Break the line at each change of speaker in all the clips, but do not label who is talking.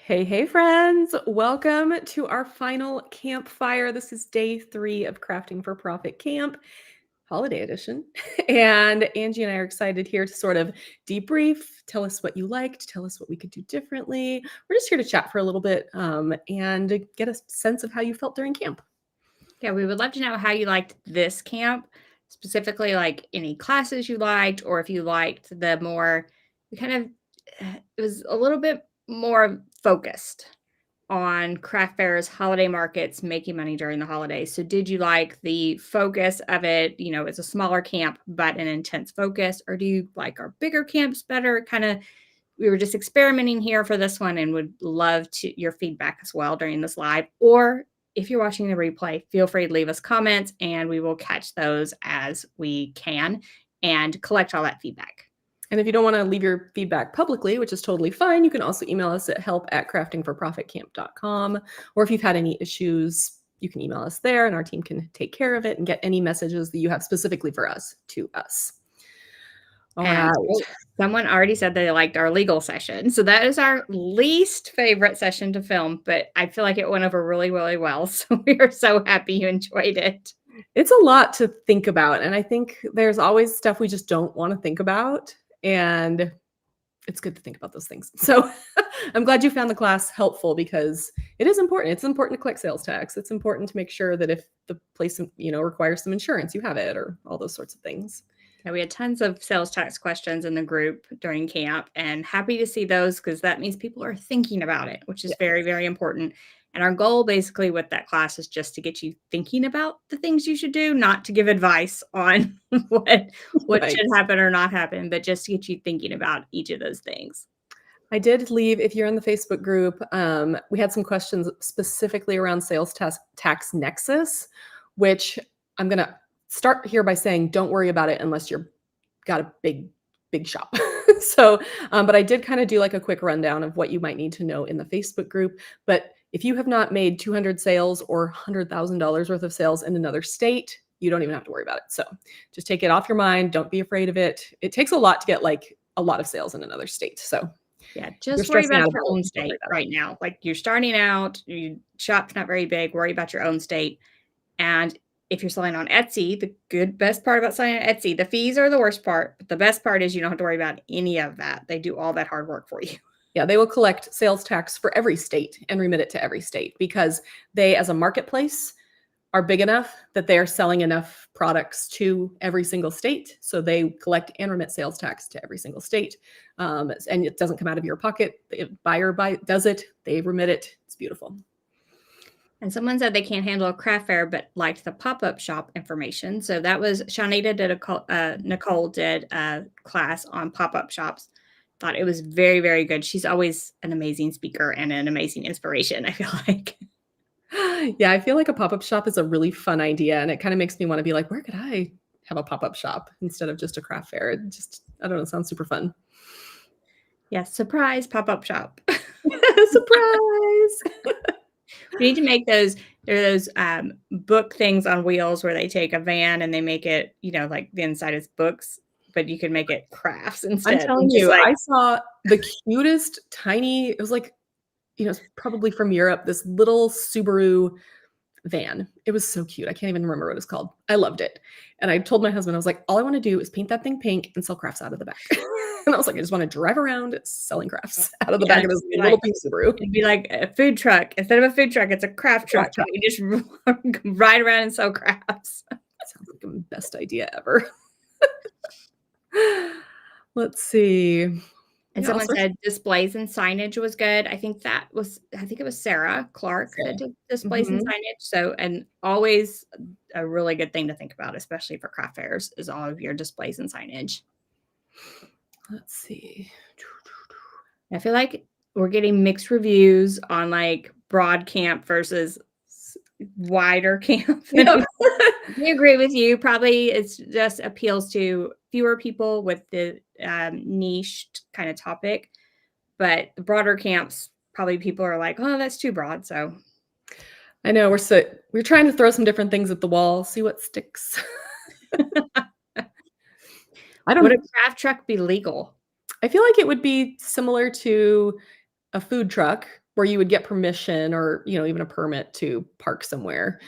Hey, hey, friends. Welcome to our final campfire. This is day 3 of Crafting for Profit Camp, holiday edition. And Angie and I are excited here to sort of debrief, tell us what you liked, tell us what we could do differently. We're just here to chat for a little bit and get a sense of how you felt during camp.
Yeah, we would love to know how you liked this camp, specifically like any classes you liked, or if you liked the more, it was a little bit more focused on craft fairs, holiday markets, making money during the holidays. So, did you like the focus of it? It's a smaller camp, but an intense focus, or do you like our bigger camps better? We were just experimenting here for this one and would love your feedback as well during this live. Or if you're watching the replay, feel free to leave us comments and we will catch those as we can and collect all that feedback.
And if you don't want to leave your feedback publicly, which is totally fine, you can also email us at help@craftingforprofitcamp.com. Or if you've had any issues, you can email us there and our team can take care of it and get any messages that you have specifically for us to us. All right.
Someone already said they liked our legal session. So that is our least favorite session to film, but I feel like it went over really, really well. So we are so happy you enjoyed it.
It's a lot to think about. And I think there's always stuff we just don't want to think about. And it's good to think about those things. So I'm glad you found the class helpful because it is important. It's important to collect sales tax. It's important to make sure that if the place, requires some insurance, you have it or all those sorts of things.
Yeah, we had tons of sales tax questions in the group during camp and happy to see those because that means people are thinking about it, which is very, very important. And our goal basically with that class is just to get you thinking about the things you should do, not to give advice on what
Right.
should happen or not happen, but just to get you thinking about each of those things.
I did leave, if you're in the Facebook group, we had some questions specifically around sales tax nexus, which I'm going to start here by saying, don't worry about it unless you're got a big shop. But I did kind of do like a quick rundown of what you might need to know in the Facebook group. But if you have not made 200 sales or $100,000 worth of sales in another state, you don't even have to worry about it. So just take it off your mind. Don't be afraid of it. It takes a lot to get like a lot of sales in another state. So
yeah, just worry about your own state right now. Like you're starting out, your shop's not very big, worry about your own state. And if you're selling on Etsy, best part about selling on Etsy, the fees are the worst part, but the best part is you don't have to worry about any of that. They do all that hard work for you.
Yeah, they will collect sales tax for every state and remit it to every state because they, as a marketplace, are big enough that they are selling enough products to every single state. So they collect and remit sales tax to every single state. And it doesn't come out of your pocket. The buyer does it, they remit it. It's beautiful.
And someone said they can't handle a craft fair, but liked the pop-up shop information. So that was Shawnita Nicole did a class on pop-up shops. Thought it was very, very good. She's always an amazing speaker and an amazing inspiration, I feel like.
Yeah, I feel like a pop-up shop is a really fun idea. And it kind of makes me want to be like, where could I have a pop-up shop instead of just a craft fair? I don't know, it sounds super fun.
Yeah, surprise pop-up shop.
Surprise.
We need to make those. There are those book things on wheels where they take a van and they make it, like the inside is books, but you can make it crafts instead.
I'm telling you, I saw the cutest tiny, it was like, it's probably from Europe, this little Subaru van. It was so cute. I can't even remember what it's called. I loved it. And I told my husband, I was like, all I want to do is paint that thing pink and sell crafts out of the back. And I was like, I just want to drive around selling crafts out of the back of this little pink Subaru.
It'd be like a food truck. Instead of a food truck, it's a craft truck. You just ride around and sell crafts.
That sounds like the best idea ever. Let's see.
And someone said displays and signage was good. I think it was Sarah Clark that did displays and signage. So, and always a really good thing to think about, especially for craft fairs, is all of your displays and signage.
Let's see.
I feel like we're getting mixed reviews on like broad camp versus wider camp. I agree with you. Probably it's just appeals to fewer people with the niche kind of topic, but the broader camps, probably people are like, oh, that's too broad. So
I know we're trying to throw some different things at the wall, see what sticks.
Would a craft truck be legal?
I feel like it would be similar to a food truck where you would get permission or, even a permit to park somewhere.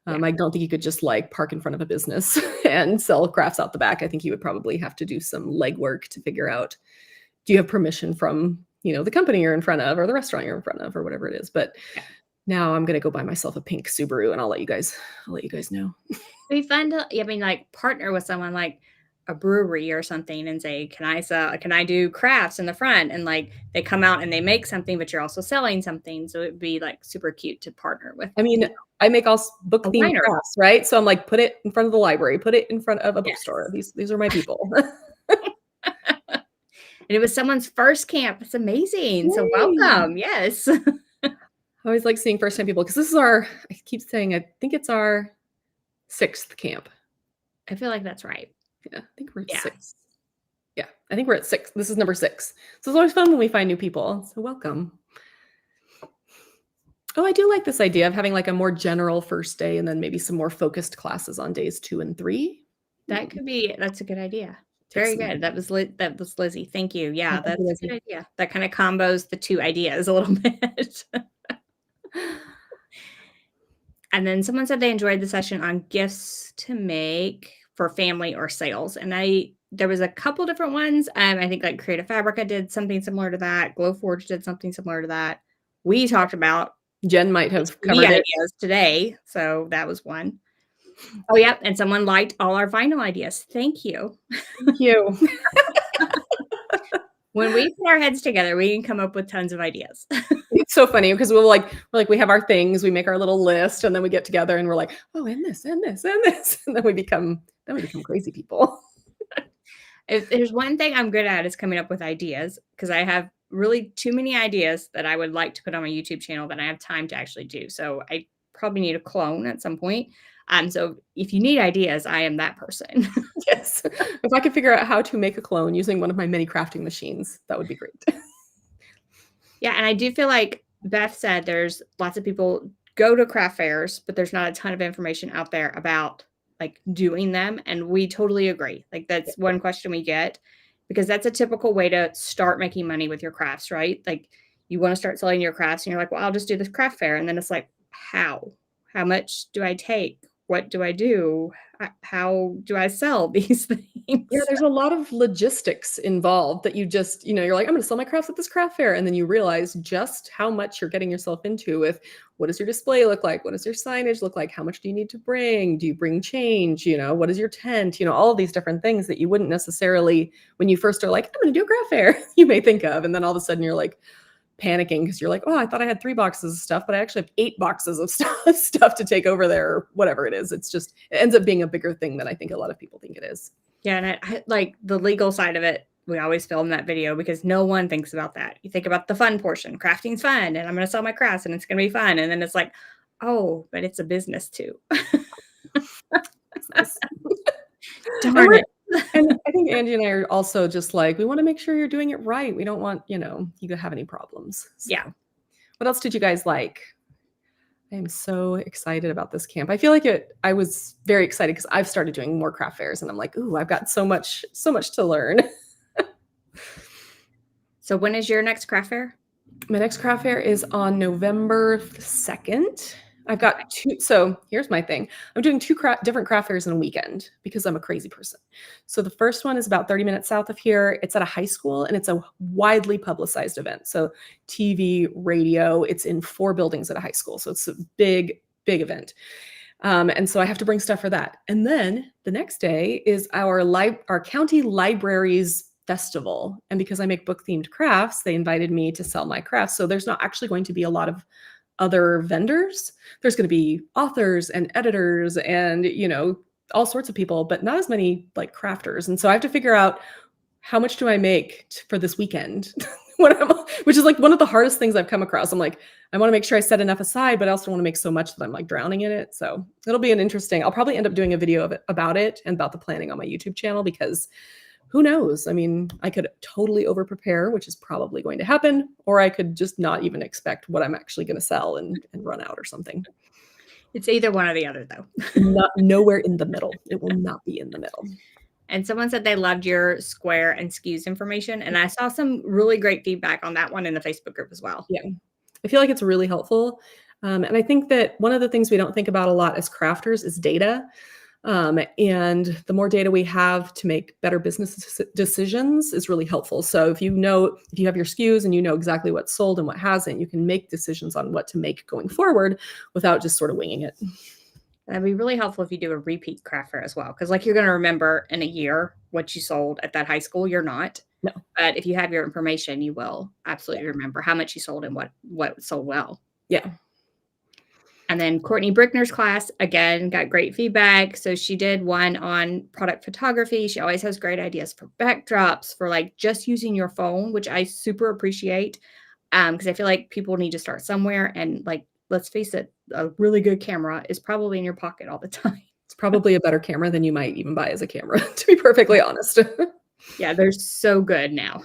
Yeah.
I don't think you could just like park in front of a business and sell crafts out the back. I think you would probably have to do some legwork to figure out, do you have permission from, the company you're in front of or the restaurant you're in front of or whatever it is. But
Yeah.
now I'm going to go buy myself a pink Subaru and I'll let you guys know.
It'd be fun to, like partner with someone like a brewery or something and say, can I do crafts in the front? And like they come out and they make something, but you're also selling something. So it'd be like super cute to partner with.
I mean, I make all book
A
themed
winery.
crafts, right? So I'm like, put it in front of the library, put it in front of a
Yes.
bookstore. These are my people.
And it was someone's first camp. It's amazing. So
Yay.
welcome. Yes.
I always like seeing first time people because this is I keep saying, I think it's our 6th camp.
I feel like that's right.
Yeah, I think we're at 6. Yeah, I think we're at 6. This is number 6. So it's always fun when we find new people. So welcome. Oh, I do like this idea of having like a more general first day and then maybe some more focused classes on days 2 and 3.
That's a good idea. Very good. That was Lizzie. Thank you. Yeah,
Thank
that's
you,
a good idea. That kind of combos the 2 ideas a little bit. And then someone said they enjoyed the session on gifts to make for family or sales. And there was a couple different ones. I think like Creative Fabrica did something similar to that. Glowforge did something similar to that. We talked about
Jen might have covered it.
Ideas today. So that was one. Oh, yeah. And someone liked all our vinyl ideas. Thank you.
Thank you.
When we put our heads together, we can come up with tons of ideas.
It's so funny because we have our things, we make our little list, and then we get together and we're like, oh, and this, and this, and this. And then we become crazy people.
If there's one thing I'm good at is coming up with ideas, because I have really too many ideas that I would like to put on my YouTube channel that I have time to actually do. So I probably need a clone at some point. So if you need ideas, I am that person.
Yes. If I could figure out how to make a clone using one of my mini crafting machines, that would be great.
Yeah. And I do feel like Beth said there's lots of people go to craft fairs, but there's not a ton of information out there about like doing them. And we totally agree. Like that's one question we get, because that's a typical way to start making money with your crafts, right? Like you want to start selling your crafts and you're like, well, I'll just do this craft fair. And then it's like, how much do I take? What do I do? How do I sell these things?
Yeah, there's a lot of logistics involved that you just, you're like, I'm going to sell my crafts at this craft fair. And then you realize just how much you're getting yourself into with what does your display look like? What does your signage look like? How much do you need to bring? Do you bring change? What is your tent? All of these different things that you wouldn't necessarily, when you first are like, I'm going to do a craft fair, you may think of. And then all of a sudden you're like, panicking because you're like, oh, I thought I had 3 boxes of stuff, but I actually have 8 boxes of stuff to take over there, or whatever it is. It ends up being a bigger thing than I think a lot of people think it is.
Yeah, and I like the legal side of it. We always film that video because no one thinks about that. You think about the fun portion. Crafting's fun, and I'm going to sell my crafts, and it's going to be fun. And then it's like, oh, but it's a business too. Darn it.
And I think Angie and I are also just like, we want to make sure you're doing it right. We don't want, you to have any problems. So,
yeah.
What else did you guys like? I am so excited about this camp. I feel like I was very excited because I've started doing more craft fairs and I'm like, ooh, I've got so much to learn.
So when is your next craft fair?
My next craft fair is on November 2nd. I've got 2. So here's my thing. I'm doing 2 different craft fairs in a weekend because I'm a crazy person. So the first one is about 30 minutes south of here. It's at a high school and it's a widely publicized event. So TV, radio, it's in 4 buildings at a high school. So it's a big, big event. And so I have to bring stuff for that. And then the next day is our county libraries festival. And because I make book themed crafts, they invited me to sell my crafts. So there's not actually going to be a lot of other vendors. There's going to be authors and editors and, all sorts of people, but not as many like crafters. And so I have to figure out how much do I make for this weekend, which is like one of the hardest things I've come across. I'm like, I want to make sure I set enough aside, but I also don't want to make so much that I'm like drowning in it. So it'll be I'll probably end up doing a video about it and about the planning on my YouTube channel because who knows? I mean, I could totally over prepare, which is probably going to happen, or I could just not even expect what I'm actually going to sell and run out or something.
It's either one or the other, though.
Nowhere in the middle. It will not be in the middle.
And someone said they loved your square and SKUs information. And I saw some really great feedback on that one in the Facebook group as well.
Yeah. I feel like it's really helpful. And I think that one of the things we don't think about a lot as crafters is data. And the more data we have to make better business decisions is really helpful. So if you have your SKUs and you know exactly what's sold and what hasn't, you can make decisions on what to make going forward without just sort of winging it.
That'd be really helpful if you do a repeat craft fair as well. Cause like you're going to remember in a year what you sold at that high school. You're not.
No.
But if you have your information, you will absolutely remember how much you sold and what sold well.
Yeah.
And then Courtney Brickner's class, again, got great feedback. So she did one on product photography. She always has great ideas for backdrops, for like just using your phone, which I super appreciate. Because I feel like people need to start somewhere. And like, let's face it, a really good camera is probably in your pocket all the time.
It's probably a better camera than you might even buy as a camera, to be perfectly honest.
Yeah, they're so good now.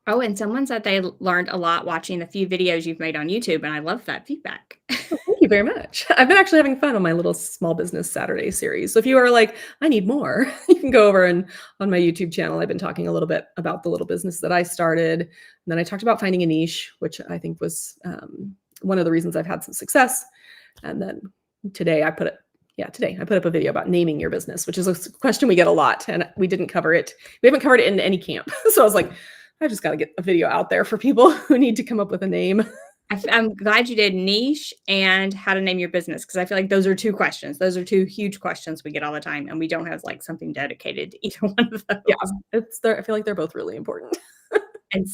Oh, and someone said they learned a lot watching the few videos you've made on YouTube, and I love that feedback.
Thank you very much. I've been actually having fun on my little small business Saturday series. So if you are like, I need more, you can go over and on my YouTube channel, I've been talking a little bit about the little business that I started. And then I talked about finding a niche, which I think was one of the reasons I've had some success. And then today I put up a video about naming your business, which is a question we get a lot. And we didn't cover it. We haven't covered it in any camp. So I was like, I just got to get a video out there for people who need to come up with a name.
I'm glad you did niche and how to name your business, because I feel like those are two questions. Those are two huge questions we get all the time, and we don't have like something dedicated to either one of those.
Yeah, I feel like they're both really important.
And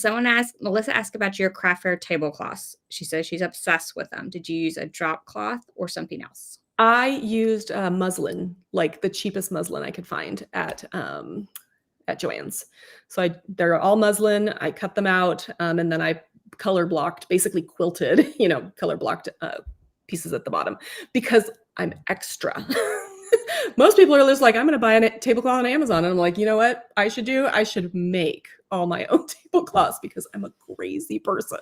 Melissa asked about your craft fair tablecloths. She says she's obsessed with them. Did you use a drop cloth or something else?
I used muslin, like the cheapest muslin I could find at Joann's. So they're all muslin. I cut them out, and then I color blocked, basically quilted, color blocked pieces at the bottom because I'm extra. Most people are just like, I'm going to buy a tablecloth on Amazon. And I'm like, you know what I should do? I should make all my own tablecloths because I'm a crazy person.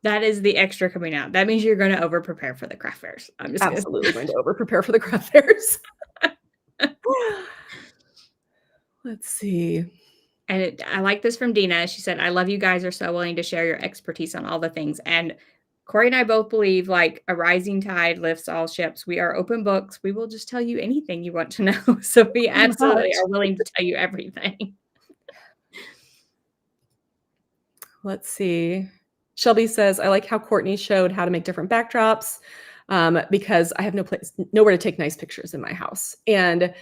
That is the extra coming out. That means you're going to over prepare for the craft fairs. I'm just
absolutely going to over prepare for the craft fairs. Let's see.
And I like this from Dina. She said, I love you guys are so willing to share your expertise on all the things. And Corey and I both believe like a rising tide lifts all ships. We are open books. We will just tell you anything you want to know. So we absolutely are willing to tell you everything.
Let's see. Shelby says, I like how Courtney showed how to make different backdrops because I have nowhere to take nice pictures in my house. And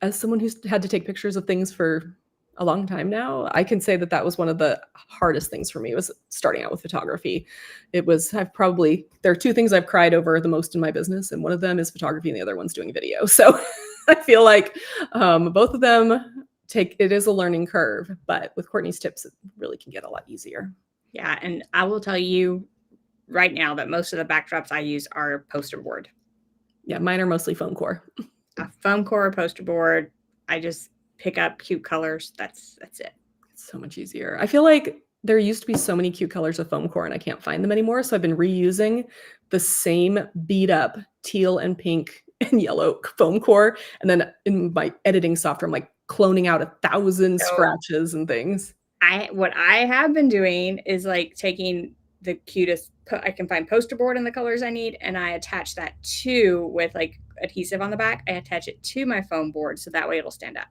as someone who's had to take pictures of things for a long time now, I can say that was one of the hardest things for me was starting out with photography. There are two things I've cried over the most in my business. And one of them is photography and the other one's doing video. So I feel like both of them it is a learning curve, but with Courtney's tips, it really can get a lot easier.
Yeah. And I will tell you right now that most of the backdrops I use are poster board.
Yeah. Mine are mostly foam core.
A foam core poster board. I just pick up cute colors. That's it.
It's so much easier. I feel like there used to be so many cute colors of foam core and I can't find them anymore. So I've been reusing the same beat up teal and pink and yellow foam core. And then in my editing software, I'm like cloning out 1,000 scratches and things.
What I have been doing is like taking the cutest, I can find poster board in the colors I need. And I attach that with like adhesive on the back. I attach it to my foam board. So that way it'll stand up.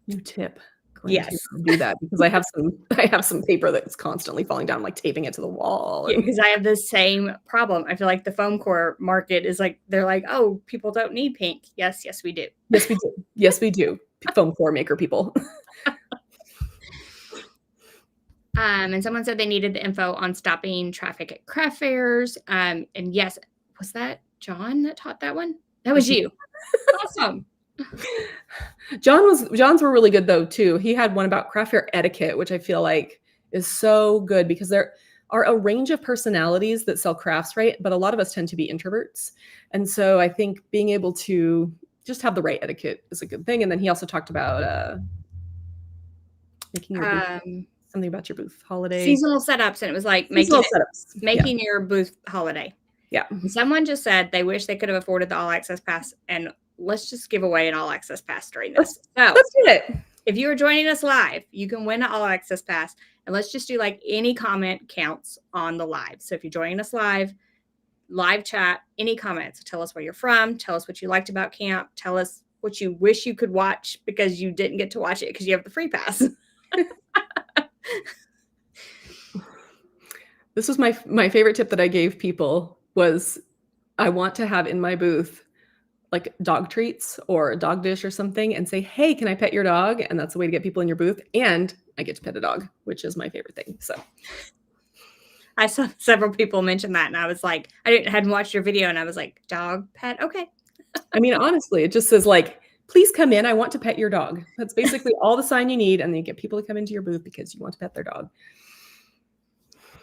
New tip.
Yes.
Do that because I have some paper that's constantly falling down, like taping it to the wall.
Yeah, because I have the same problem. I feel like the foam core market is like, they're like, oh, people don't need pink. Yes, we do.
Yes, we do. Yes, we do. Foam core maker people.
And someone said they needed the info on stopping traffic at craft fairs. And yes, was that John that taught that one? That was you. Awesome.
John's were really good though too. He had one about craft fair etiquette, which I feel like is so good because there are a range of personalities that sell crafts, right? But a lot of us tend to be introverts. And so I think being able to just have the right etiquette is a good thing. And then he also talked about making your booth, something about your booth holiday.
Seasonal setups. And it was like making your booth holiday.
Yeah.
And someone just said they wish they could have afforded the all access pass and let's just give away an all access pass during this.
Let's do it.
If you are joining us live, you can win an all access pass. And let's just do like any comment counts on the live. So if you're joining us live chat, any comments, tell us where you're from, tell us what you liked about camp, tell us what you wish you could watch because you didn't get to watch it because you have the free pass.
This was my favorite tip that I gave people was I want to have in my booth like dog treats or a dog dish or something and say, hey, can I pet your dog? And that's a way to get people in your booth. And I get to pet a dog, which is my favorite thing. So
I saw several people mention that and I was like, hadn't watched your video and I was like, dog pet. Okay.
I mean, honestly, it just says like, please come in. I want to pet your dog. That's basically all the sign you need. And then you get people to come into your booth because you want to pet their dog.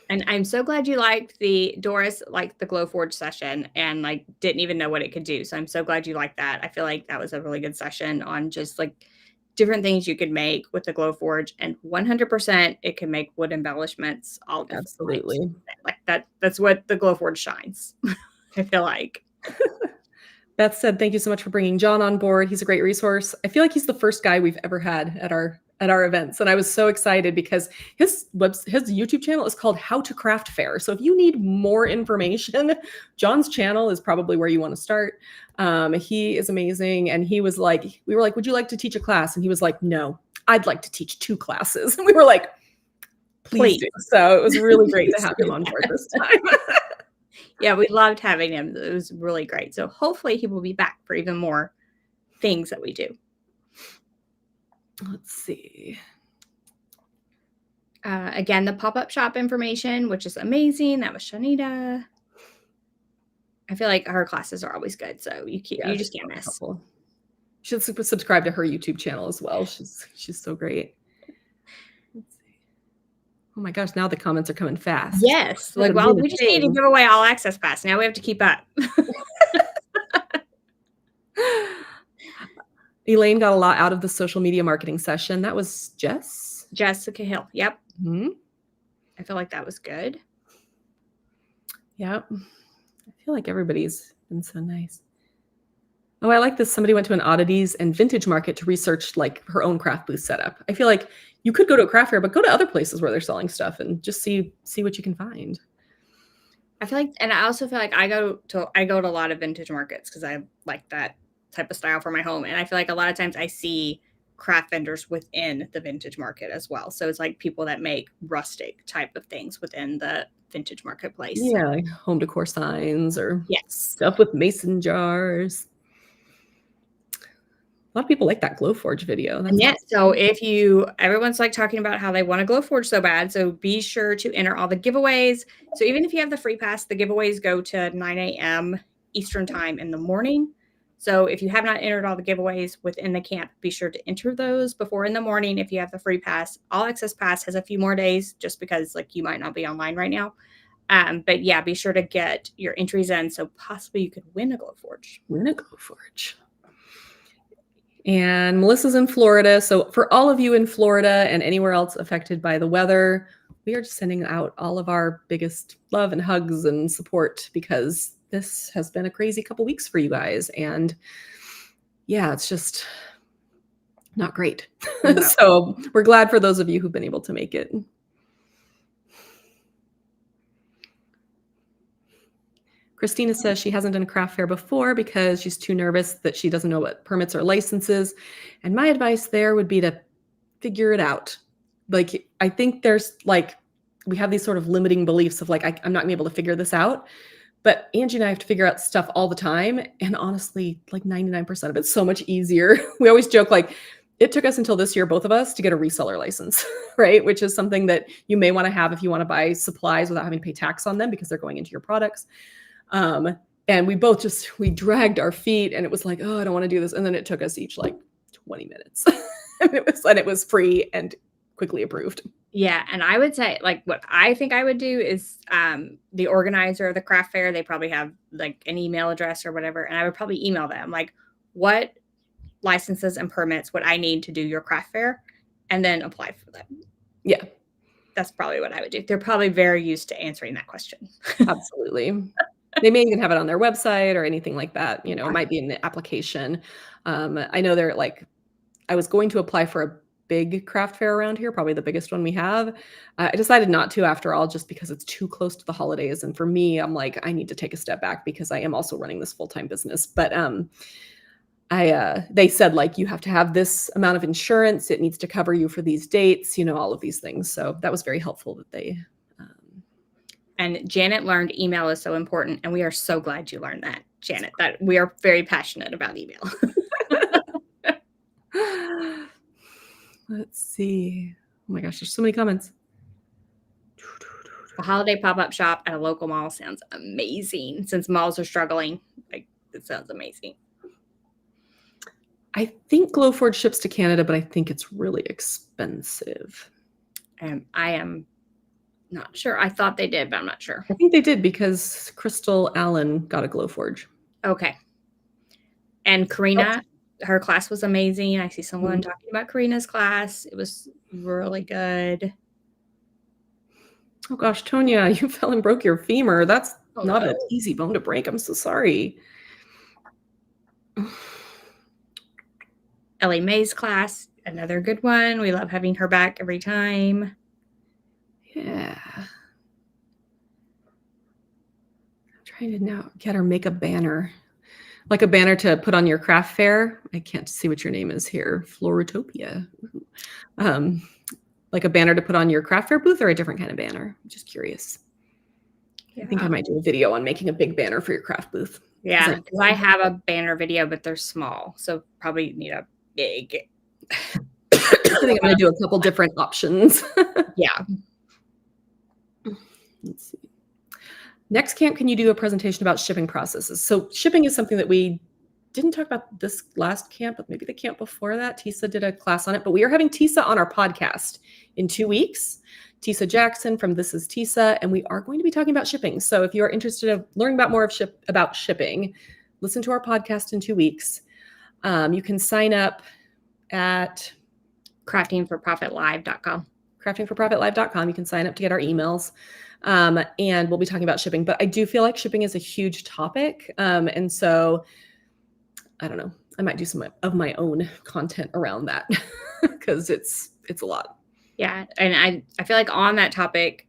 And I'm so glad you liked Doris liked the Glowforge session and like didn't even know what it could do. So I'm so glad you liked that. I feel like that was a really good session on just like different things you could make with the Glowforge, and 100% it can make wood embellishments all different.
Absolutely.
Like that's what the Glowforge shines. I feel like.
Beth said, thank you so much for bringing John on board. He's a great resource. I feel like he's the first guy we've ever had at our events. And I was so excited because his YouTube channel is called How to Craft Fair. So if you need more information, John's channel is probably where you want to start. He is amazing. And we were like, would you like to teach a class? And he was like, no, I'd like to teach 2 classes. And we were like, please do. So it was really great to have him on board this time.
Yeah, we loved having him. It was really great. So hopefully he will be back for even more things that we do.
Let's see.
Again, the pop-up shop information, which is amazing. That was Shanita. I feel like her classes are always good. So you just can't miss.
Helpful. You should subscribe to her YouTube channel as well. She's so great. Oh my gosh, now the comments are coming fast.
Yes. Like, well, we just need to give away all access pass. Now we have to keep up.
Elaine got a lot out of the social media marketing session. That was
Jessica Hill. Yep.
Mm-hmm.
I feel like that was good.
Yep. I feel like everybody's been so nice. Oh, I like this. Somebody went to an oddities and vintage market to research like her own craft booth setup. I feel like you could go to a craft fair, but go to other places where they're selling stuff and just see what you can find.
I feel like, and I also feel like I go to a lot of vintage markets because I like that type of style for my home. And I feel like a lot of times I see craft vendors within the vintage market as well. So it's like people that make rustic type of things within the vintage marketplace.
Yeah, like home decor signs or stuff with mason jars. A lot of people like that Glowforge video.
That's awesome. So everyone's like talking about how they want to Glowforge so bad. So be sure to enter all the giveaways. So even if you have the free pass, the giveaways go to 9 a.m. Eastern time in the morning. So if you have not entered all the giveaways within the camp, be sure to enter those before in the morning. If you have the free pass, all access pass has a few more days just because like you might not be online right now. But yeah, be sure to get your entries in. So possibly you could win a Glowforge.
And Melissa's in Florida. So for all of you in Florida and anywhere else affected by the weather, we are just sending out all of our biggest love and hugs and support because this has been a crazy couple weeks for you guys. And yeah, it's just not great. No. So we're glad for those of you who've been able to make it. Christina says she hasn't done a craft fair before because she's too nervous that she doesn't know what permits or licenses. And my advice there would be to figure it out. Like, I think there's like, we have these sort of limiting beliefs of like, I'm not gonna be able to figure this out. But Angie and I have to figure out stuff all the time. And honestly, like 99% of it's so much easier. We always joke like, it took us until this year, both of us, to get a reseller license, right? Which is something that you may want to have if you want to buy supplies without having to pay tax on them because they're going into your products. And we both we dragged our feet and it was like, oh, I don't want to do this. And then it took us each like 20 minutes and it was free and quickly approved.
Yeah. And I would say like what I think I would do is the organizer of the craft fair, they probably have like an email address or whatever. And I would probably email them like, what licenses and permits would I need to do your craft fair, and then apply for them.
Yeah.
That's probably what I would do. They're probably very used to answering that question.
Absolutely. They may even have it on their website or anything like that. It might be in the application. I know they're like, I was going to apply for a big craft fair around here, probably the biggest one we have. I decided not to after all, just because it's too close to the holidays. And for me, I'm like, I need to take a step back because I am also running this full-time business. But they said like, you have to have this amount of insurance. It needs to cover you for these dates, all of these things. So that was very helpful that they.
And Janet learned email is so important. And we are so glad you learned that, Janet, that we are very passionate about email.
Let's see. Oh my gosh, there's so many comments.
A holiday pop-up shop at a local mall sounds amazing. Since malls are struggling, like it sounds amazing.
I think Glowforge ships to Canada, but I think it's really expensive.
I am not sure. I thought they did, but I'm not sure.
I think they did because Crystal Allen got a Glowforge.
Okay. And Karina, her class was amazing. I see someone talking about Karina's class. It was really good.
Oh gosh, Tonya, you fell and broke your femur. That's not an easy bone to break. I'm so sorry.
Ellie Mae's class, another good one. We love having her back every time.
Yeah. I'm trying to now get her make a banner. Like a banner to put on your craft fair. I can't see what your name is here. Florotopia. Like a banner to put on your craft fair booth or a different kind of banner? I'm just curious. Yeah. I think I might do a video on making a big banner for your craft booth.
Yeah, because I have a banner video, but they're small. So probably need a big.
I think I'm going to do a couple different options.
Yeah.
Let's see. Next camp, can you do a presentation about shipping processes? So shipping is something that we didn't talk about this last camp, but maybe the camp before that. Tisa did a class on it, but we are having Tisa on our podcast in 2 weeks. Tisa Jackson from This Is Tisa, and we are going to be talking about shipping. So if you are interested in learning about more about shipping, listen to our podcast in 2 weeks. You can sign up at
craftingforprofitlive.com.
craftingforprofitlive.com. You can sign up to get our emails. And we'll be talking about shipping, but I do feel like shipping is a huge topic. And so I don't know, I might do some of my own content around that because it's a lot.
Yeah. And I feel like on that topic,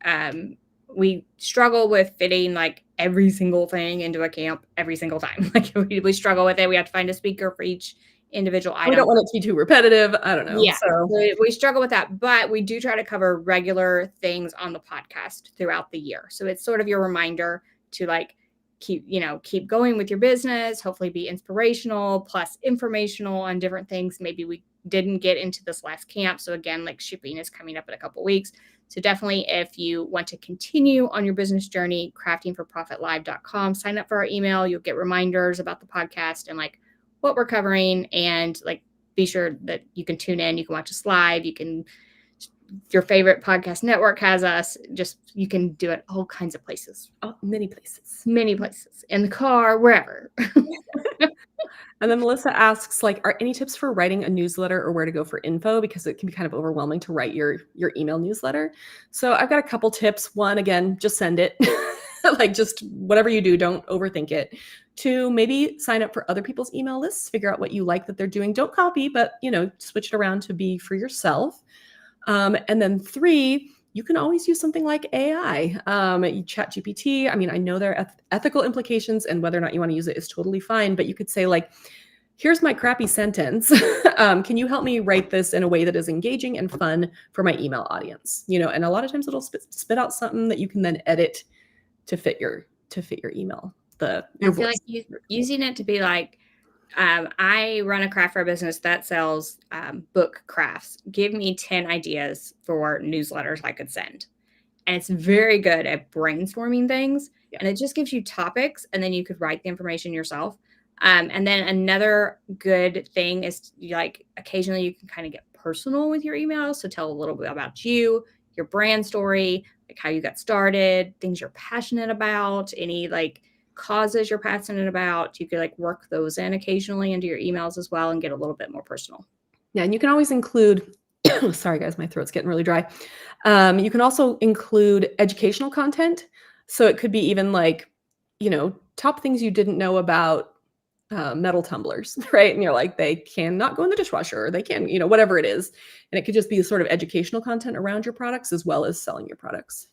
we struggle with fitting like every single thing into a camp every single time. Like we struggle with it. We have to find a speaker for each individual item.
We don't want it to be too repetitive. I don't know.
Yeah, so we struggle with that, but we do try to cover regular things on the podcast throughout the year. So it's sort of your reminder to like keep going with your business, hopefully be inspirational plus informational on different things. Maybe we didn't get into this last camp. So again, like shipping is coming up in a couple of weeks. So definitely if you want to continue on your business journey, craftingforprofitlive.com, sign up for our email. You'll get reminders about the podcast and like what we're covering, and like be sure that you can tune in. You can watch us live. Your favorite podcast network has us. You can do it all kinds of places.
Oh, many places
In the car, wherever.
And then Melissa asks, like, are any tips for writing a newsletter or where to go for info? Because it can be kind of overwhelming to write your email newsletter. So I've got a couple tips. One, again, just send it. Like just whatever you do, don't overthink it. 2, maybe sign up for other people's email lists, figure out what you like that they're doing. Don't copy, but switch it around to be for yourself. And then 3, you can always use something like AI. ChatGPT. I mean, I know there are ethical implications and whether or not you want to use it is totally fine, but you could say like, here's my crappy sentence. Can you help me write this in a way that is engaging and fun for my email audience? And a lot of times it'll spit out something that you can then edit to fit your email. I
feel like using it to be like, I run a craft fair business that sells book crafts. Give me 10 ideas for newsletters I could send. And it's very good at brainstorming things. Yeah. And it just gives you topics and then you could write the information yourself. And then another good thing is like occasionally you can kind of get personal with your emails. So tell a little bit about you, your brand story, like how you got started, things you're passionate about, any like causes you're passionate about. You could like work those in occasionally into your emails as well and get a little bit more personal.
Yeah. And you can always include, sorry guys, my throat's getting really dry. You can also include educational content. So it could be even like top things you didn't know about metal tumblers, right? And you're like, they cannot go in the dishwasher, or they can, whatever it is. And it could just be sort of educational content around your products as well as selling your products.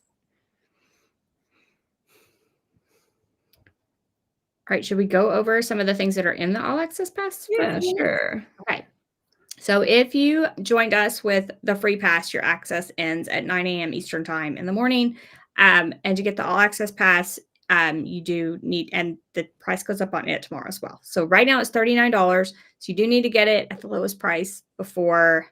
All right, should we go over some of the things that are in the All Access Pass? For a
Yeah,
few minutes?
sure.
Okay. So if you joined us with the free pass, your access ends at 9 a.m. Eastern time in the morning. And to get the All Access Pass, you do need, and the price goes up on it tomorrow as well. So right now it's $39. So you do need to get it at the lowest price before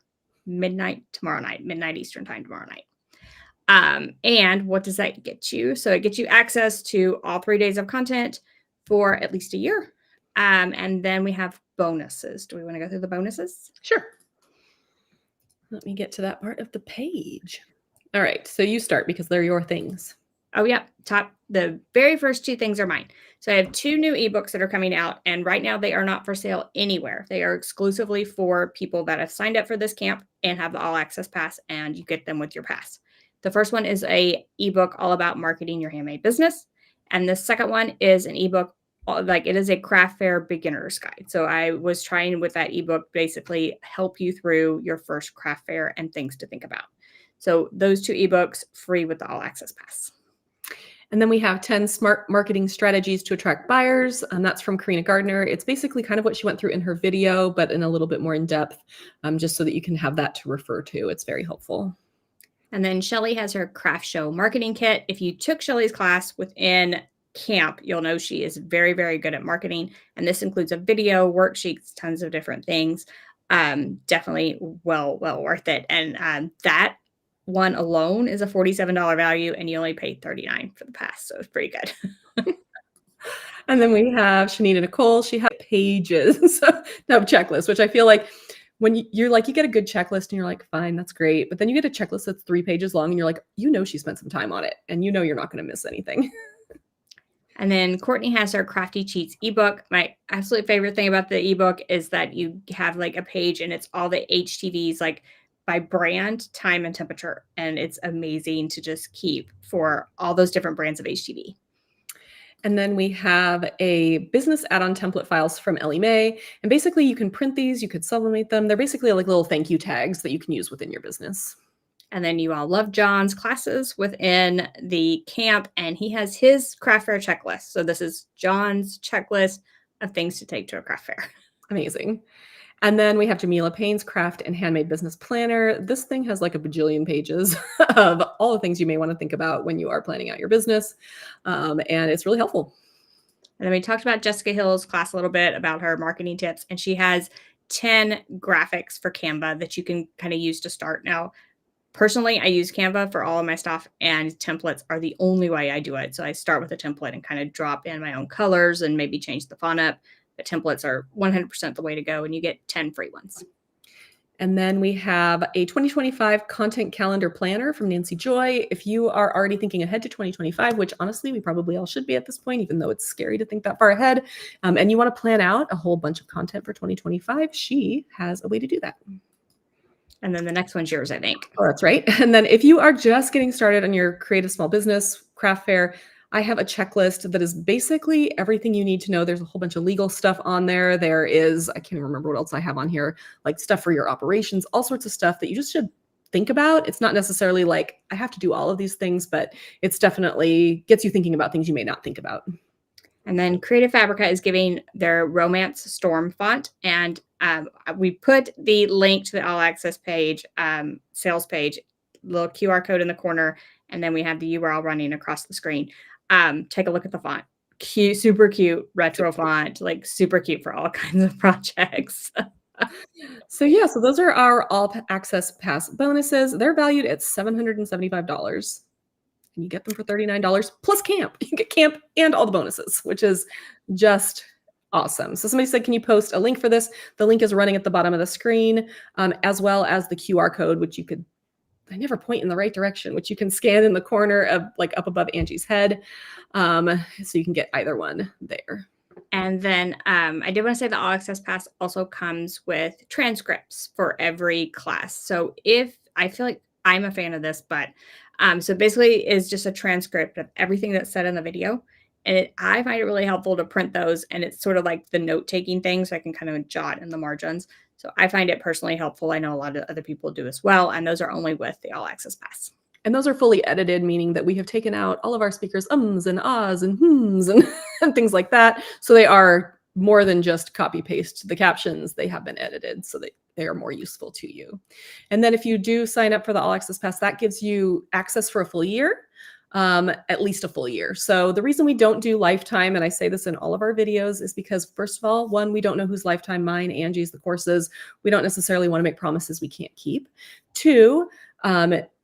midnight tomorrow night, midnight Eastern time tomorrow night. And what does that get you? So it gets you access to all 3 days of content for at least a year. And then we have bonuses. Do we want to go through the bonuses?
Sure. Let me get to that part of the page. All right. So you start because they're your things.
Oh, yeah. The very first 2 things are mine. So I have 2 new ebooks that are coming out, and right now they are not for sale anywhere. They are exclusively for people that have signed up for this camp and have the All Access Pass, and you get them with your pass. The first one is a ebook all about marketing your handmade business. And the second one is an ebook, like it is a craft fair beginner's guide. So I was trying with that ebook basically help you through your first craft fair and things to think about. So those 2 ebooks free with the All Access Pass.
And then we have 10 smart marketing strategies to attract buyers. And that's from Karina Gardner. It's basically kind of what she went through in her video, but in a little bit more in depth, just so that you can have that to refer to. It's very helpful.
And then Shelly has her craft show marketing kit. If you took Shelly's class within camp, you'll know she is very, very good at marketing. And this includes a video, worksheets, tons of different things. Definitely well worth it. And that one alone is a $47 value, and you only paid $39 for the pass. So it's pretty good.
And then we have Shanita Nicole. She has pages of checklists, which I feel like when you're like, you get a good checklist and you're like, fine, that's great. But then you get a checklist that's 3 pages long and you're like, she spent some time on it and you're not going to miss anything.
And then Courtney has her Crafty Cheats ebook. My absolute favorite thing about the ebook is that you have like a page and it's all the HTVs, like by brand, time, and temperature. And it's amazing to just keep for all those different brands of HTV.
And then we have a business add-on template files from Ellie Mae. And basically you can print these, you could sublimate them. They're basically like little thank you tags that you can use within your business.
And then you all love John's classes within the camp, and he has his craft fair checklist. So this is John's checklist of things to take to a craft fair.
Amazing. And then we have Jamila Payne's Craft and Handmade Business Planner. This thing has like a bajillion pages of all the things you may want to think about when you are planning out your business. And it's really helpful.
And then we talked about Jessica Hill's class a little bit about her marketing tips, and she has 10 graphics for Canva that you can kind of use to start. Now, personally, I use Canva for all of my stuff, and templates are the only way I do it. So I start with a template and kind of drop in my own colors and maybe change the font up. But templates are 100% the way to go, and you get 10 free ones.
And then we have a 2025 content calendar planner from Nancy Joy. If you are already thinking ahead to 2025, which honestly, we probably all should be at this point, even though it's scary to think that far ahead, and you want to plan out a whole bunch of content for 2025, she has a way to do that.
And then the next one's yours, I think.
Oh, that's right. And then if you are just getting started on your creative small business craft fair, I have a checklist that is basically everything you need to know. There's a whole bunch of legal stuff on there. There is, I can't remember what else I have on here, like stuff for your operations, all sorts of stuff that you just should think about. It's not necessarily like I have to do all of these things, but it's definitely gets you thinking about things you may not think about.
And then Creative Fabrica is giving their Romance Storm font. And we put the link to the All Access page, sales page, little QR code in the corner, and then we have the URL running across the screen. Take a look at the font. Cute, super cute retro font, like super cute for all kinds of projects.
So those are our All Access Pass bonuses. They're valued at $775. And you get them for $39 plus camp. You get camp and all the bonuses, which is just awesome. So somebody said, can you post a link for this? The link is running at the bottom of the screen, as well as the QR code, which you could, I never point in the right direction, which you can scan in the corner of like up above Angie's head. So you can get either one there.
And then I did want to say the All Access Pass also comes with transcripts for every class. So if I feel like I'm a fan of this, but so basically it's just a transcript of everything that's said in the video. And I find it really helpful to print those, and it's sort of like the note-taking thing, so I can kind of jot in the margins. So I find it personally helpful. I know a lot of other people do as well, and those are only with the All Access Pass.
And those are fully edited, meaning that we have taken out all of our speakers' ums and ahs and hms and, and things like that. So they are more than just copy paste the captions. They have been edited so that they are more useful to you. And then if you do sign up for the All Access Pass, that gives you access for a full year, at least a full year. So the reason we don't do lifetime, and I say this in all of our videos, is because first of all, one, we don't know whose lifetime, mine, Angie's, the courses. We don't necessarily want to make promises we can't keep. Two,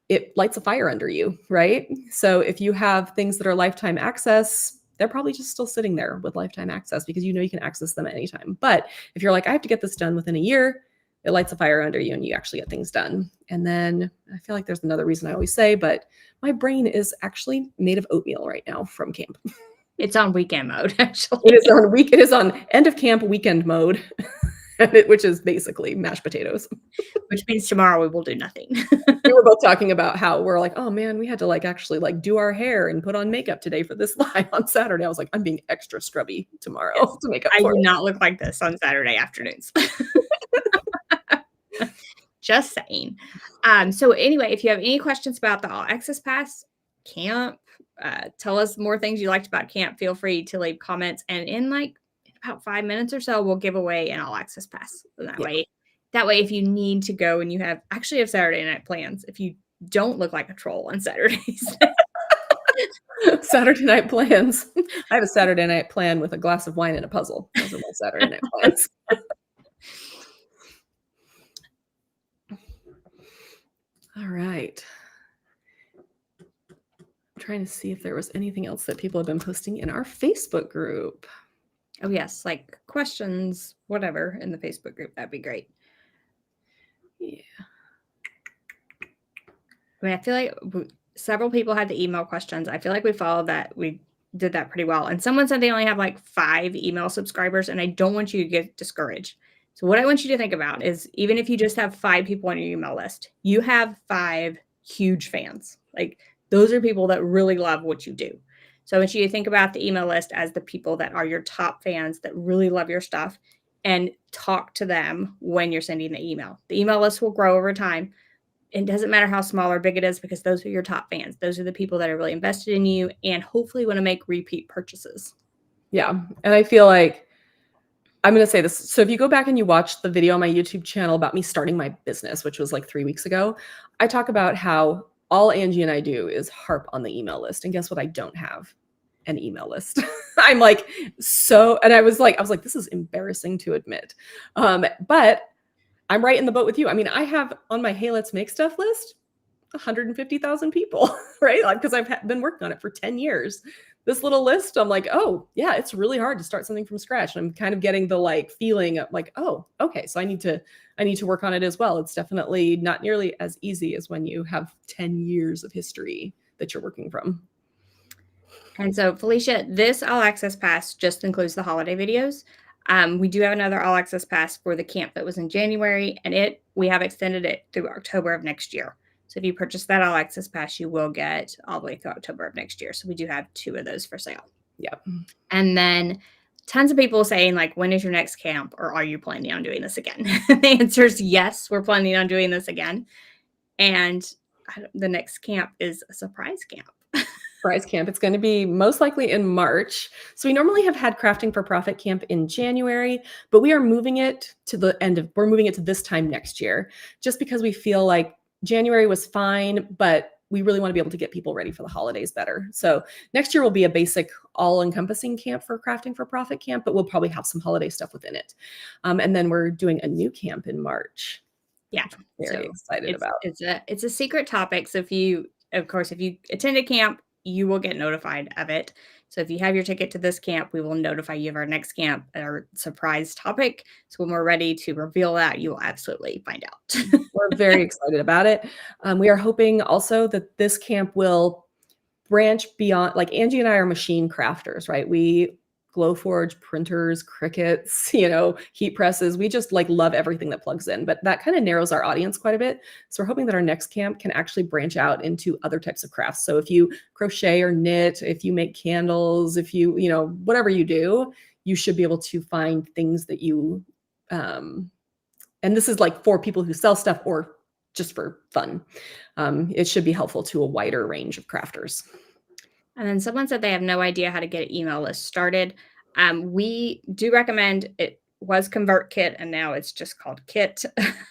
it lights a fire under you, right? So if you have things that are lifetime access, they're probably just still sitting there with lifetime access because you know you can access them at any time. But if you're like, I have to get this done within a year, it lights a fire under you and you actually get things done. And then I feel like there's another reason I always say, but my brain is actually made of oatmeal right now from camp.
It's on weekend mode, actually.
It is on end of camp weekend mode, which is basically mashed potatoes.
Which means tomorrow we will do nothing.
We were both talking about how we're like, oh man, we had to like actually like do our hair and put on makeup today for this live on Saturday. I was like, I'm being extra scrubby tomorrow to make up for it.
I do not look like this on Saturday afternoons. Just saying. So anyway, if you have any questions about the All Access Pass, camp, tell us more things you liked about camp, feel free to leave comments. And in about 5 minutes or so, we'll give away an All Access Pass. So that way, if you need to go and you have Saturday night plans, if you don't look like a troll on Saturdays.
Saturday night plans. I have a Saturday night plan with a glass of wine and a puzzle. Those are my Saturday night plans. All right. I'm trying to see if there was anything else that people have been posting in our Facebook group.
Oh, yes. Like questions, whatever, in the Facebook group. That'd be great.
Yeah.
I mean, I feel like several people had the email questions. I feel like we followed that. We did that pretty well. And someone said they only have like 5 email subscribers, and I don't want you to get discouraged. So what I want you to think about is even if you just have 5 people on your email list, you have 5 huge fans. Like those are people that really love what you do. So I want you to think about the email list as the people that are your top fans that really love your stuff, and talk to them when you're sending the email. The email list will grow over time. It doesn't matter how small or big it is because those are your top fans. Those are the people that are really invested in you and hopefully want to make repeat purchases.
Yeah. And I feel like I'm going to say this. So if you go back and you watch the video on my YouTube channel about me starting my business, which was like 3 weeks ago, I talk about how all Angie and I do is harp on the email list. And guess what? I don't have an email list. I'm like, and I was like, this is embarrassing to admit. But I'm right in the boat with you. I mean, I have on my Hey, Let's Make Stuff list 150,000 people, right? Like, because I've been working on it for 10 years. This little list, I'm like, oh yeah, it's really hard to start something from scratch. And I'm kind of getting the like feeling of like, oh, okay, so I need to work on it as well. It's definitely not nearly as easy as when you have 10 years of history that you're working from.
And so, Felicia, this All Access Pass just includes the holiday videos. We do have another All Access Pass for the camp that was in January, and we have extended it through October of next year. So if you purchase that All Access Pass, you will get all the way through October of next year. So we do have 2 of those for sale.
Yep.
And then tons of people saying like, when is your next camp, or are you planning on doing this again? The answer is yes, we're planning on doing this again. And the next camp is a surprise camp.
Surprise camp. It's going to be most likely in March. So we normally have had Crafting for Profit camp in January, but we are moving it to we're moving it to this time next year, just because we feel like January was fine, but we really want to be able to get people ready for the holidays better. So next year will be a basic all-encompassing camp for Crafting for Profit camp, but we'll probably have some holiday stuff within it. And then we're doing a new camp in March.
Yeah.
Very excited about.
It's a secret topic. So if you attend a camp, you will get notified of it. So if you have your ticket to this camp, we will notify you of our next camp, our surprise topic. So when we're ready to reveal that, you will absolutely find out.
We're very excited about it. We are hoping also that this camp will branch beyond, like Angie and I are machine crafters, right? We Glowforge printers, Cricuts, heat presses. We just like love everything that plugs in, but that kind of narrows our audience quite a bit. So we're hoping that our next camp can actually branch out into other types of crafts. So if you crochet or knit, if you make candles, if you, whatever you do, you should be able to find things that you, and this is like for people who sell stuff or just for fun. It should be helpful to a wider range of crafters.
And then someone said they have no idea how to get an email list started. We do recommend it was ConvertKit and now it's just called Kit.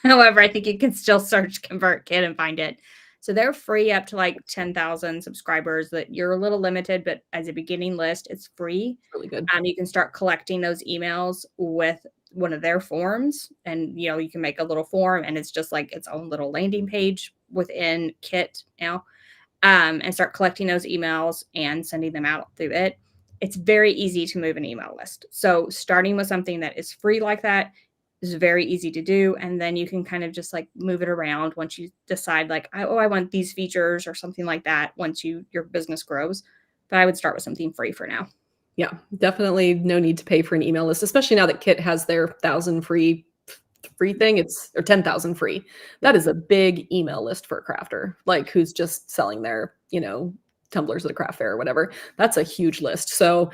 However, I think you can still search ConvertKit and find it. So they're free up to like 10,000 subscribers. That you're a little limited, but as a beginning list, it's free.
Really good.
You can start collecting those emails with one of their forms, and you can make a little form, and it's just like its own little landing page within Kit now. And start collecting those emails and sending them out through it. It's very easy to move an email list. So starting with something that is free like that is very easy to do. And then you can kind of just like move it around once you decide like, I want these features or something like that once your business grows. But I would start with something free for now.
Yeah, definitely no need to pay for an email list, especially now that Kit has their 1,000 free thing, or 10,000 free. That is a big email list for a crafter, like who's just selling their, tumblers at a craft fair or whatever. That's a huge list. So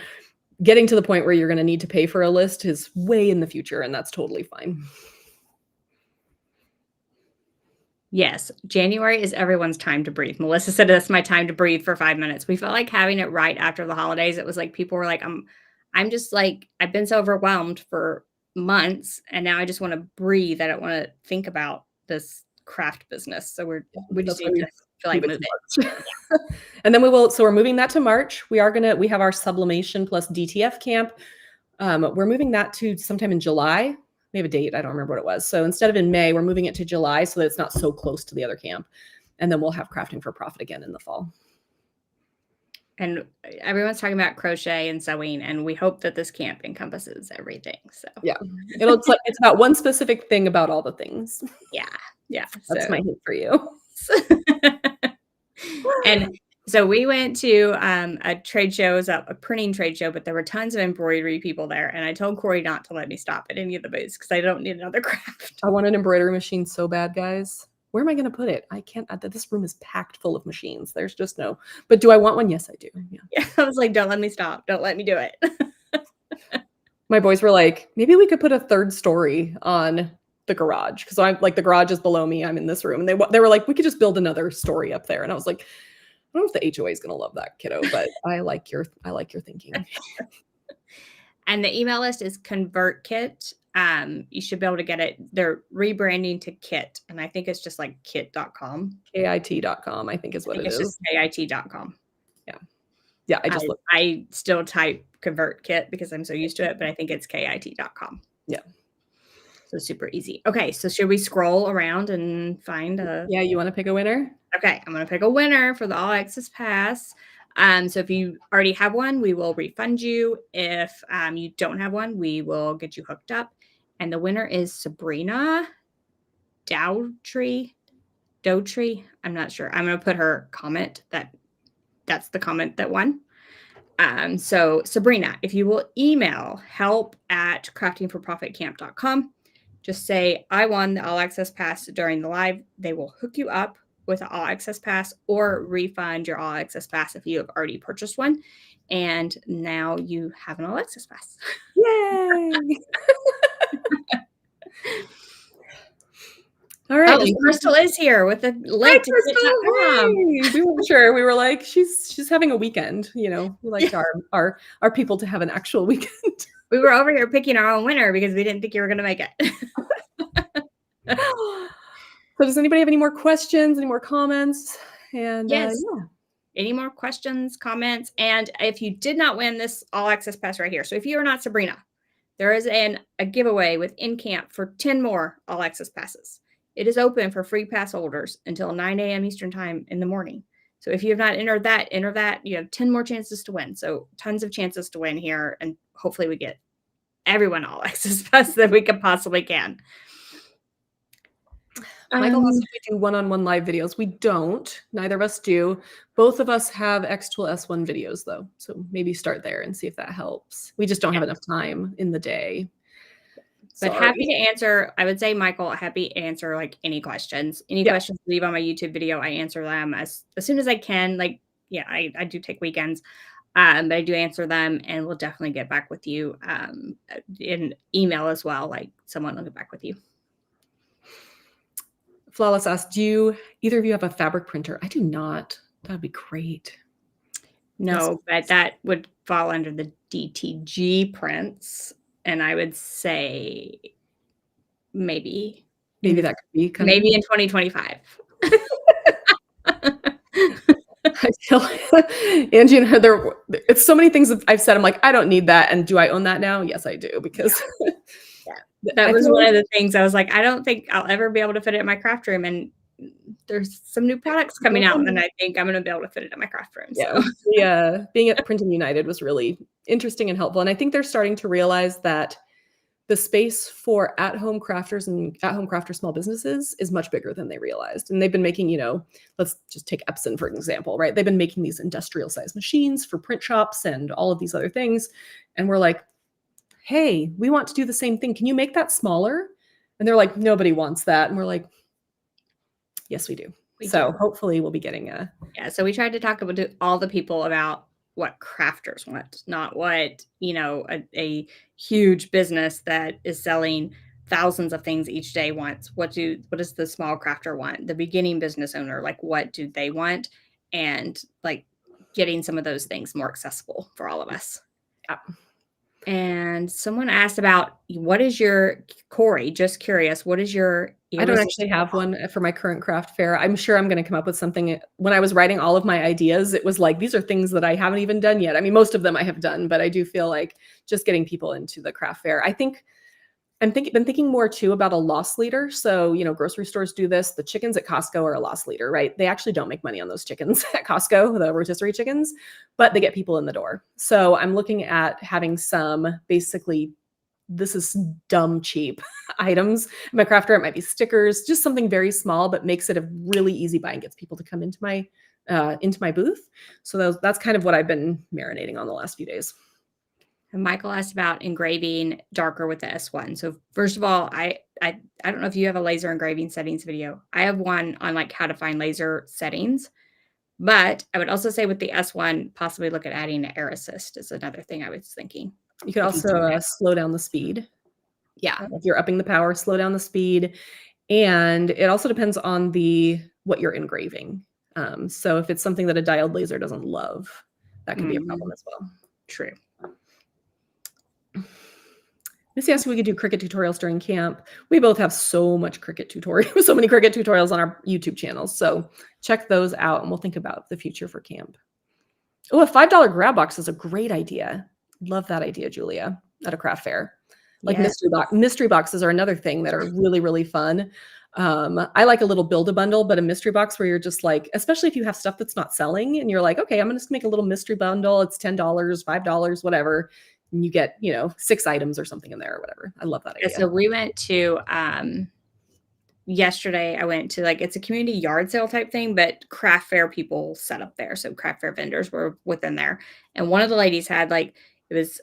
getting to the point where you're going to need to pay for a list is way in the future, and that's totally fine.
Yes, January is everyone's time to breathe. Melissa said that's my time to breathe for 5 minutes. We felt like having it right after the holidays. It was like people were like, I'm just like, I've been so overwhelmed for months, and now I just want to breathe. I don't want to think about this craft business. So we just need to feel like move it.
And then so we're moving that to March. We have our sublimation plus DTF camp. We're moving that to sometime in July. We have a date. I don't remember what it was. So instead of in May, we're moving it to July so that it's not so close to the other camp. And then we'll have Crafting for Profit again in the fall.
And everyone's talking about crochet and sewing, and we hope that this camp encompasses everything. So
yeah, it's about one specific thing about all the things.
Yeah.
That's my hint for you.
And so we went to a trade show, a printing trade show, but there were tons of embroidery people there. And I told Corey not to let me stop at any of the booths because I don't need another craft.
I want an embroidery machine so bad, guys. Where am I going to put it? I can't. This room is packed full of machines. There's just no. But do I want one? Yes, I do.
Yeah. I was like, don't let me stop. Don't let me do it.
My boys were like, maybe we could put a third story on the garage, because I'm like, the garage is below me. I'm in this room, and they were like, we could just build another story up there. And I was like, I don't know if the HOA is going to love that, kiddo, but I like your thinking.
And the email list is ConvertKit. You should be able to get it. They're rebranding to Kit, and I think it's just like kit.com.
KIT.com, I think is what it is.
It's just KIT.com.
Yeah.
I still type ConvertKit because I'm so used to it, but I think it's KIT.com.
Yeah.
So super easy. Okay, so should we scroll around and find a?
Yeah, you want to pick a winner?
Okay, I'm going to pick a winner for the All Access Pass. So if you already have one, we will refund you. If you don't have one, we will get you hooked up. And the winner is Sabrina Dowtree. I'm not sure. I'm going to put her comment. That's the comment that won. So Sabrina, if you will email help@craftingforprofitcamp.com, just say, I won the All Access Pass during the live. They will hook you up with an All Access Pass or refund your All Access Pass if you have already purchased one. And now you have an All Access Pass.
Yay! All right.
Oh, and Crystal is here with a link to
Kit.com. We weren't sure. We were like, she's having a weekend. We liked our people to have an actual weekend.
We were over here picking our own winner because we didn't think you were going to make it.
So does anybody have any more questions, any more comments? And
yes. Any more questions, comments? And if you did not win this All Access Pass right here, so if you are not Sabrina, there is a giveaway within camp for 10 more All Access Passes. It is open for free pass holders until 9 a.m. Eastern time in the morning. So if you have not entered that. You have 10 more chances to win. So tons of chances to win here. And hopefully we get everyone All Access Pass that we can possibly can.
Michael asked
Um,
if we do one-on-one live videos. We don't. Neither of us do. Both of us have X-Tool S1 videos though. So maybe start there and see if that helps. We just don't have enough time in the day.
but happy
Sorry.
to answer. I would say, Michael, happy to answer like any questions. Any
Yeah.
questions leave on my YouTube video, I answer them as soon as I can. Like, yeah, I do take weekends, but I do answer them, and we'll definitely get back with you in email as well. Like, someone will get back with you.
Flawless asked, do either of you have a fabric printer? I do not. That'd be great. Yes.
No, but that would fall under the DTG prints, and I would say maybe
Maybe that could be coming.
maybe in 2025.
I feel Angie and Heather, it's so many things that I've said. I'm like, I don't need that. And do I own that now? Yes, I do. Because
That
I
was
feel
one
like,
of the things I was like, I don't think I'll ever be able to fit it in my craft room. And there's some new products coming out, and I think I'm going to be able to fit it in my craft room.
yeah,
So
being at Printing United was really interesting and helpful. And I think they're starting to realize that the space for at-home crafters and at-home crafter small businesses is much bigger than they realized. And they've been making, let's just take Epson for example, right? They've been making these industrial size machines for print shops and all of these other things. And we're like, hey, we want to do the same thing. Can you make that smaller? And they're like, nobody wants that. And we're like, yes, we do. Hopefully we'll be getting
yeah. So we tried to talk to all the people about what crafters want, not what, a huge business that is selling thousands of things each day wants. What does the small crafter want? The beginning business owner, like, what do they want? And like getting some of those things more accessible for all of us.
Yeah.
And someone asked about Corey, just curious, what is your
I don't actually have one for my current craft fair. I'm sure I'm going to come up with something. When I was writing all of my ideas, it was like, these are things that I haven't even done yet. I mean, most of them I have done, but I do feel like just getting people into the craft fair. I think been thinking more too about a loss leader. So, grocery stores do this. The chickens at Costco are a loss leader, right? They actually don't make money on those chickens at Costco, the rotisserie chickens, but they get people in the door. So I'm looking at having some basically, this is dumb cheap items. In my craft fair, it might be stickers, just something very small, but makes it a really easy buy and gets people to come into my booth. So that's kind of what I've been marinating on the last few days.
And Michael asked about engraving darker with the S1. So first of all, I don't know if you have a laser engraving settings video. I have one on like how to find laser settings, but I would also say with the S1, possibly look at adding an air assist is another thing I was thinking.
You could also slow down the speed.
Yeah.
If you're upping the power, slow down the speed. And it also depends on what you're engraving. So if it's something that a diode laser doesn't love, that can be a problem as well.
True.
Missy asked if we could do Cricut tutorials during camp. We both have so many Cricut tutorials on our YouTube channels. So check those out and we'll think about the future for camp. Oh, a $5 grab box is a great idea. Love that idea, Julia, at a craft fair. Like mystery boxes are another thing that are really, really fun. I like a little build-a-bundle, but a mystery box where you're just like, especially if you have stuff that's not selling and you're like, okay, I'm going to make a little mystery bundle. It's $10, $5, whatever. And you get, 6 items or something in there or whatever. I love that idea.
So we went to, yesterday I went to it's a community yard sale type thing, but craft fair people set up there. So craft fair vendors were within there. And one of the ladies had it was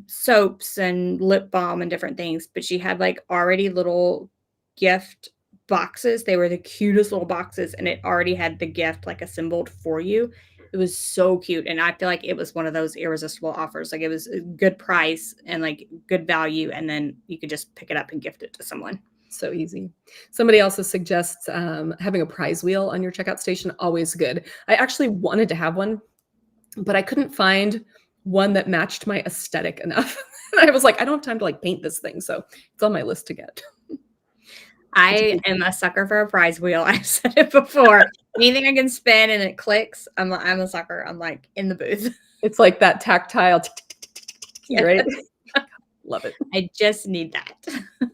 soaps and lip balm and different things, but she had already little gift boxes. They were the cutest little boxes, and it already had the gift assembled for you. It was so cute, and I feel like it was one of those irresistible offers. It was a good price and good value, and then you could just pick it up and gift it to someone.
So easy. Somebody also suggests having a prize wheel on your checkout station. Always good. I actually wanted to have one, but I couldn't find one that matched my aesthetic enough. I was like, I don't have time to paint this thing. So it's on my list to get.
I am a sucker for a prize wheel. I've said it before. Anything I can spin and it clicks, I'm a sucker. I'm in the booth.
It's like that tactile, right? Love it.
I just need that.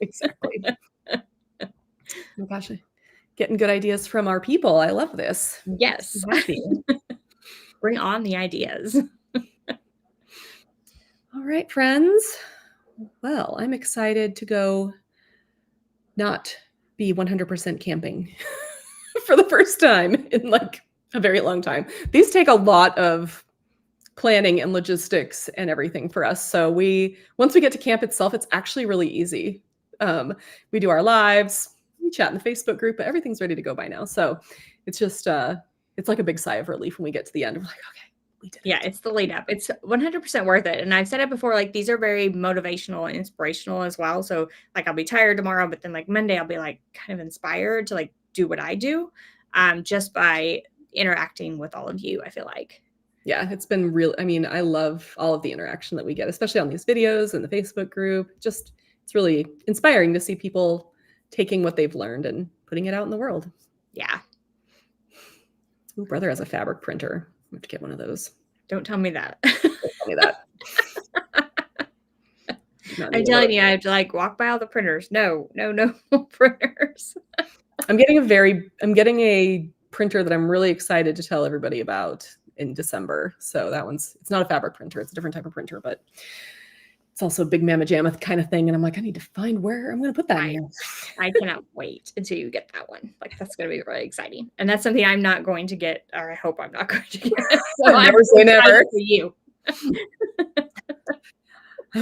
Exactly. Oh my gosh, getting good ideas from our people. I love this.
Yes. Bring on the ideas.
All right, friends. Well, I'm excited to go not be 100% camping for the first time in like a very long time. These take a lot of planning and logistics and everything for us. So once we get to camp itself, it's actually really easy. We do our lives, we chat in the Facebook group, but everything's ready to go by now. So it's just, it's like a big sigh of relief when we get to the end. We're like, okay, we did it.
Yeah, it's the lead up. It's 100% worth it. And I've said it before, like these are very motivational and inspirational as well. So like I'll be tired tomorrow, but then like Monday I'll be like kind of inspired to like do what I do just by interacting with all of you, I feel like.
Yeah, it's been real. I mean, I love all of the interaction that we get, especially on these videos and the Facebook group. Just, it's really inspiring to see people taking what they've learned and putting it out in the world.
Yeah.
Ooh, brother has a fabric printer. I have to get one of those.
Don't tell me that.
Don't tell me that.
I'm telling you, I have to like walk by all the printers. No printers.
I'm getting a printer that I'm really excited to tell everybody about in December. So that it's not a fabric printer. It's a different type of printer, but it's also a big mamma jamma kind of thing. And I'm like, I need to find where I'm going to put that in here.
I cannot wait until you get that one. Like that's going to be really exciting. And that's something I'm not going to get, or I hope I'm not going to get. So
never say never.
For you.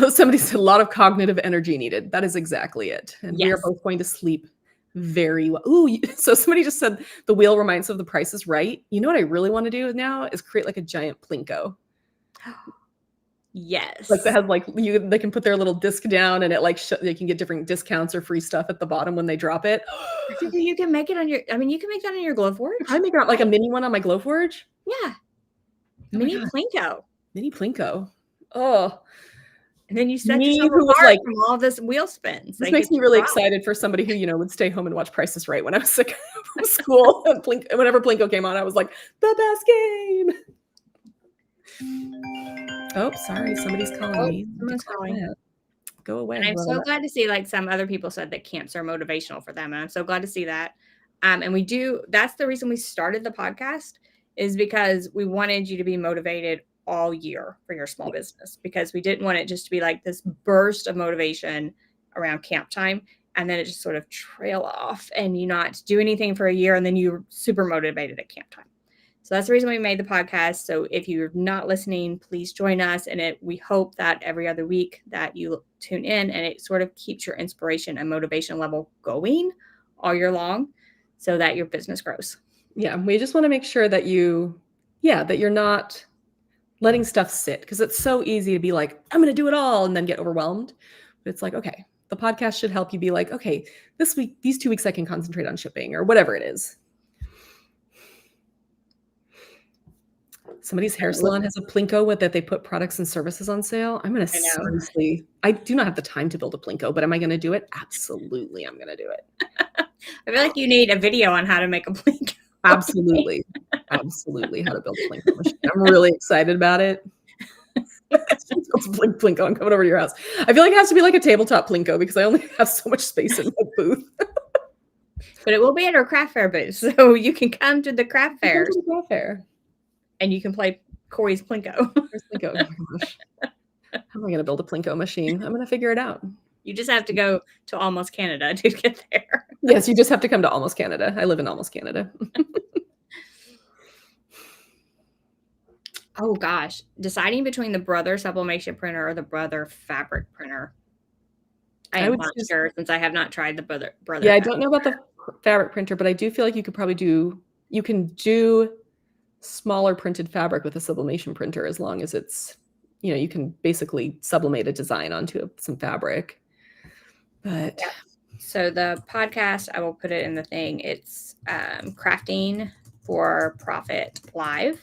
Somebody said a lot of cognitive energy needed. That is exactly it. And
yes.
We are both going to sleep very well. Ooh, so somebody just said the wheel reminds of The Price is Right. You know what I really want to do now is create like a giant Plinko.
Yes.
Like that has like they can put their little disc down and it like they can get different discounts or free stuff at the bottom when they drop it.
You can make it on your. I mean, you can make that on your Glowforge.
I make out like a mini one on my Glowforge.
Yeah. Mini Plinko.
Mini Plinko. Oh.
And then you set yourself apart like, from all this wheel spins.
This makes me really excited for somebody who, would stay home and watch Price is Right when I was sick from school. And whenever Plinko came on, I was like, the best game. Oh, sorry. Somebody's calling me.
Someone's calling.
Go away.
And I'm so glad to see, like some other people said that camps are motivational for them. And I'm so glad to see that. And that's the reason we started the podcast is because we wanted you to be motivated all year for your small business, because we didn't want it just to be like this burst of motivation around camp time and then it just sort of trail off and you not do anything for a year and then you're super motivated at camp time. So that's the reason we made the podcast. So if you're not listening, please join us. And we hope that every other week that you tune in and it sort of keeps your inspiration and motivation level going all year long so that your business grows.
Yeah. We just want to make sure that that you're not letting stuff sit, because it's so easy to be like, I'm going to do it all and then get overwhelmed. But it's like, okay, the podcast should help you be like, okay, this week, these 2 weeks I can concentrate on shipping or whatever it is. Somebody's hair salon has a Plinko that they put products and services on sale. I'm going to seriously, I do not have the time to build a Plinko, but am I going to do it? Absolutely. I'm going to do it.
I feel like you need a video on how to make a Plinko.
Absolutely. Absolutely. How to build a Plinko machine. I'm really excited about it. Plinko, I'm coming over to your house. I feel like it has to be like a tabletop Plinko because I only have so much space in my booth.
But it will be at our craft fair booth. So you can come to the craft fair. And you can play Corey's Plinko.
Plinko. Oh gosh. How am I going to build a Plinko machine? I'm going to figure it out.
You just have to go to Almost Canada to get there.
Yes, you just have to come to Almost Canada. I live in Almost Canada.
Oh gosh, deciding between the Brother sublimation printer or the Brother fabric printer. I am not sure since I have not tried the Brother.
Yeah, I don't know about the fabric printer, but I do feel like you can do smaller printed fabric with a sublimation printer as long as it's, you can basically sublimate a design onto some fabric. But
yeah. So the podcast, I will put it in the thing. It's Crafting for Profit Live.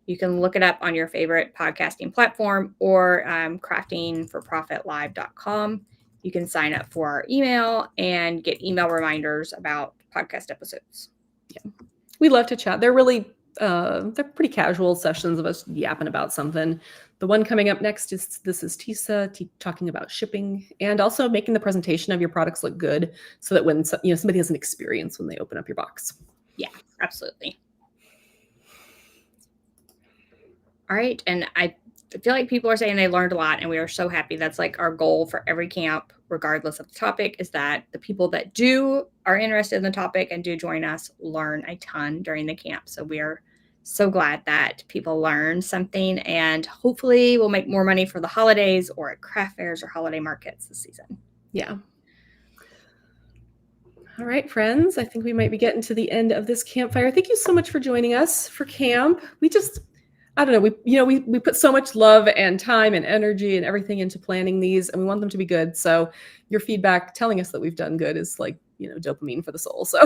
You can look it up on your favorite podcasting platform or craftingforprofitlive.com. You can sign up for our email and get email reminders about podcast episodes.
Yeah, we love to chat. They're really they're pretty casual sessions of us yapping about something. The one coming up next is Tisa talking about shipping and also making the presentation of your products look good so that when somebody has an experience when they open up your box.
Yeah, absolutely. All right. And I I feel like people are saying they learned a lot, and we are so happy. That's like our goal for every camp, regardless of the topic, is that the people that are interested in the topic and do join us learn a ton during the camp. So we are so glad that people learn something, and hopefully we'll make more money for the holidays or at craft fairs or holiday markets this season.
Yeah. All right, friends, I think we might be getting to the end of this campfire. Thank you so much for joining us for camp. I don't know, we put so much love and time and energy and everything into planning these, and we want them to be good. So your feedback telling us that we've done good is like, dopamine for the soul. So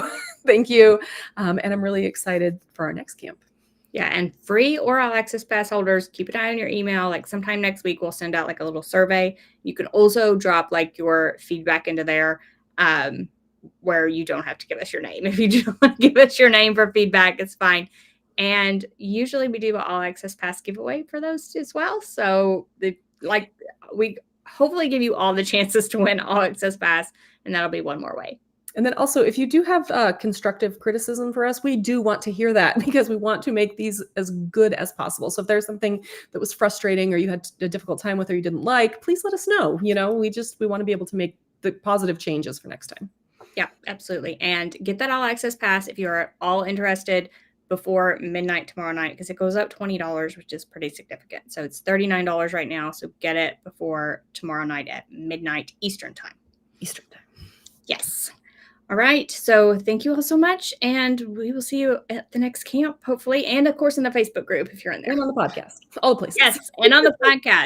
thank you. And I'm really excited for our next camp.
Yeah, and free or all access pass holders, keep an eye on your email. Like sometime next week, we'll send out like a little survey. You can also drop like your feedback into there, where you don't have to give us your name. If you don't want to give us your name for feedback, it's fine. And usually we do an all access pass giveaway for those as well. So we hopefully give you all the chances to win all access pass, and that'll be one more way.
And then also, if you do have constructive criticism for us, we do want to hear that, because we want to make these as good as possible. So if there's something that was frustrating or you had a difficult time with or you didn't like, please let us know. We want to be able to make the positive changes for next time.
Yeah, absolutely. And get that all access pass if you're all interested before midnight tomorrow night, because it goes up $20, which is pretty significant. So it's $39 right now. So get it before tomorrow night at midnight Eastern time.
Eastern time.
Yes. All right. So thank you all so much. And we will see you at the next camp, hopefully. And of course, in the Facebook group, if you're in there.
And on the podcast. All the places.
Yes. And on the podcast.